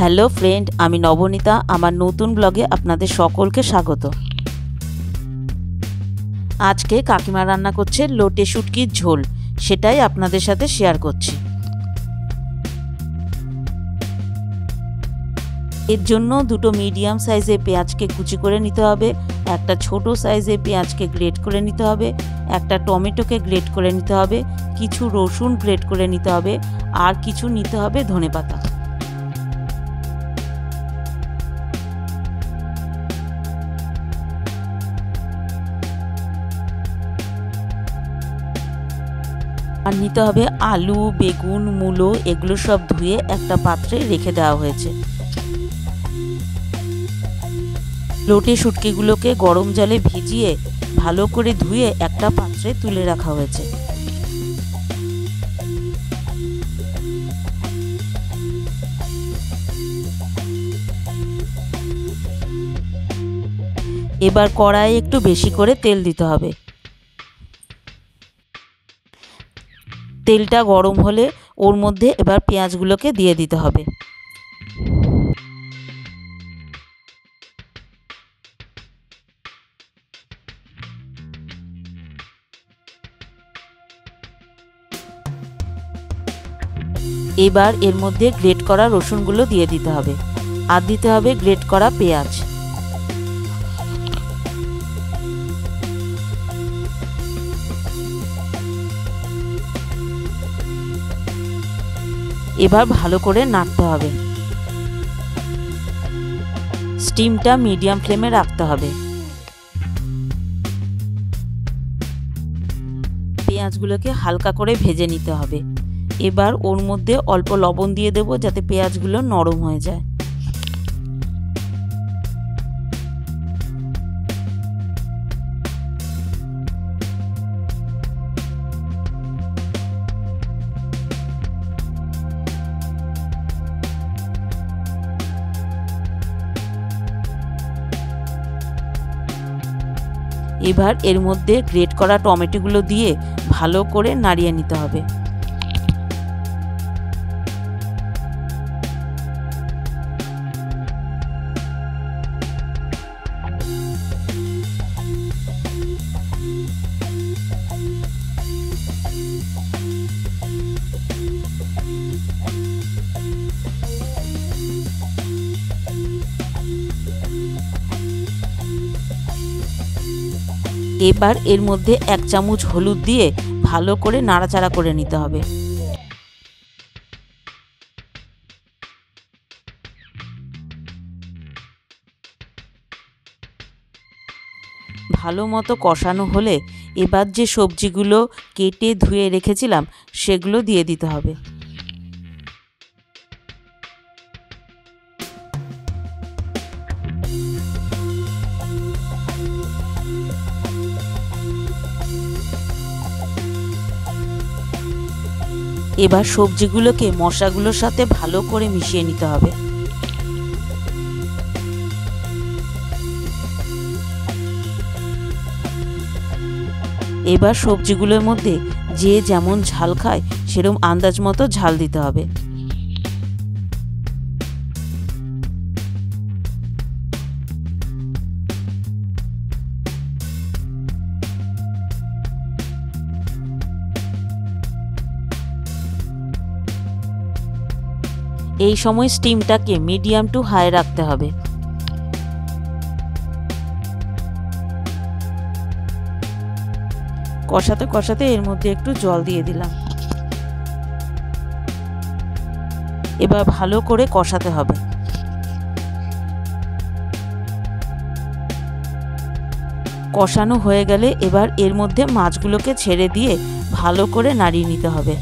Hello friend, আমি নবনীতা। আমার নতুন ব্লগে আপনাদের সকলকে স্বাগত। আজকে কাকিমা রান্না করছে লোটে শুটকির ঝোল, সেটাই আপনাদের সাথে শেয়ার করছি। এর জন্য দুটো মিডিয়াম সাইজের পেঁয়াজকে কুচি করে নিতে হবে, একটা ছোট সাইজের পেঁয়াজকে গ্রেট করে নিতে হবে, একটা টমেটোকে গ্রেট করে নিতে হবে, কিছু রসুন গ্রেট করে নিতে হবে, আর কিছু নিতে হবে ধনেপাতা। আর নিতে হবে আলু, বেগুন, মূলো, এগুলো সব ধুয়ে একটা পাত্রে রেখে দেওয়া হয়েছে। লোটে শুটকিগুলোকে গরম জলে ভিজিয়ে ভালো করে ধুয়ে একটা পাত্রে তুলে রাখা হয়েছে। এবার কড়াইয়ে একটু বেশি করে তেল দিতে হবে। তেলটা গরম হলে ওর মধ্যে এবার পেঁয়াজগুলোকে দিয়ে দিতে হবে। এবার এর মধ্যে গ্রেট করা রসুনগুলো দিয়ে দিতে হবে, আর দিতে হবে গ্রেট করা পেঁয়াজ। এবার ভালো করে নাড়তে হবে। স্টিমটা মিডিয়াম ফ্লেমে রাখতে হবে। পেঁয়াজগুলোকে হালকা করে ভেজে নিতে হবে। এবার ওর মধ্যে অল্প লবণ দিয়ে দেবো যাতে পেঁয়াজগুলো নরম হয়ে যায়। এবার এর মধ্যে গ্রেট করা টমেটোগুলো দিয়ে ভালো করে নাড়িয়ে নিতে হবে। এবার এর মধ্যে 1 চামচ হলুদ দিয়ে ভালো করে নাড়াচাড়া করে নিতে হবে। ভালো মতো কষানো হলে এবার যে সবজিগুলো কেটে ধুয়ে রেখেছিলাম সেগুলো দিয়ে দিতে হবে। এবার সবজিগুলোকে মশলাগুলোর সাথে ভালো করে মিশিয়ে নিতে হবে। এবার সবজিগুলোর মধ্যে যে যেমন ঝাল খায় সেরকম আন্দাজ মতো ঝাল দিতে হবে। এই সময় স্টিমটাকে মিডিয়াম টু হাই রাখতে হবে। কষাতে কষাতে এর মধ্যে একটু জল দিয়ে দিলাম। এবার ভালো করে কষাতে হবে। কষানো হয়ে গেলে এবার এর মধ্যে মাছগুলোকে ছেড়ে দিয়ে ভালো করে নাড়িয়ে নিতে হবে।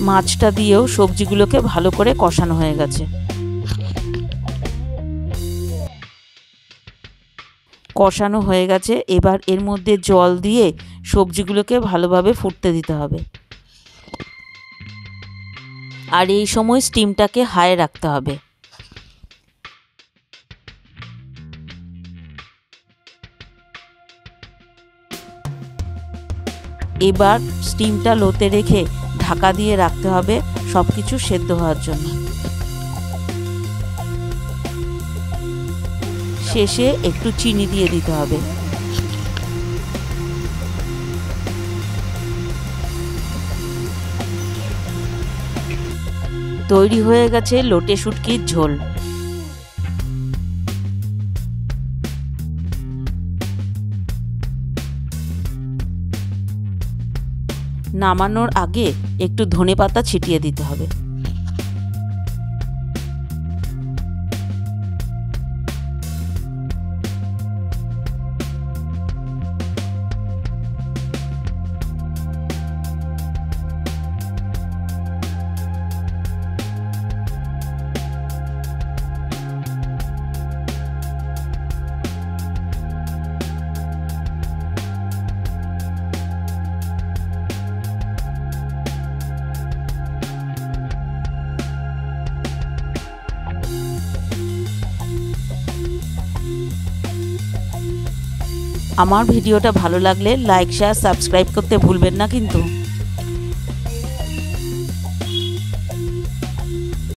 মাছটা দিয়েও সবজিগুলোকে ভালো করে কষানো হয়ে গেছে। কষানো হয়ে গেছে, এবার এর মধ্যে জল দিয়ে সবজিগুলোকে ভালোভাবে ফুটতে দিতে হবে। আর এই সময় স্টিমটাকে হাই রাখতে হবে। এবার স্টিমটা লোতে রেখে ঢাকা দিয়ে রাখতে হবে সব কিছু সেদ্ধ হওয়ার জন্য। শেষে একটু চিনি দিয়ে দিতে হবে। তৈরি হয়ে গেছে লোটে শুটকির ঝোল। নামানোর আগে একটু ধনেপাতা ছিটিয়ে দিতে হবে। আমার ভিডিওটা ভালো লাগলে লাইক, শেয়ার, সাবস্ক্রাইব করতে ভুলবেন না কিন্তু।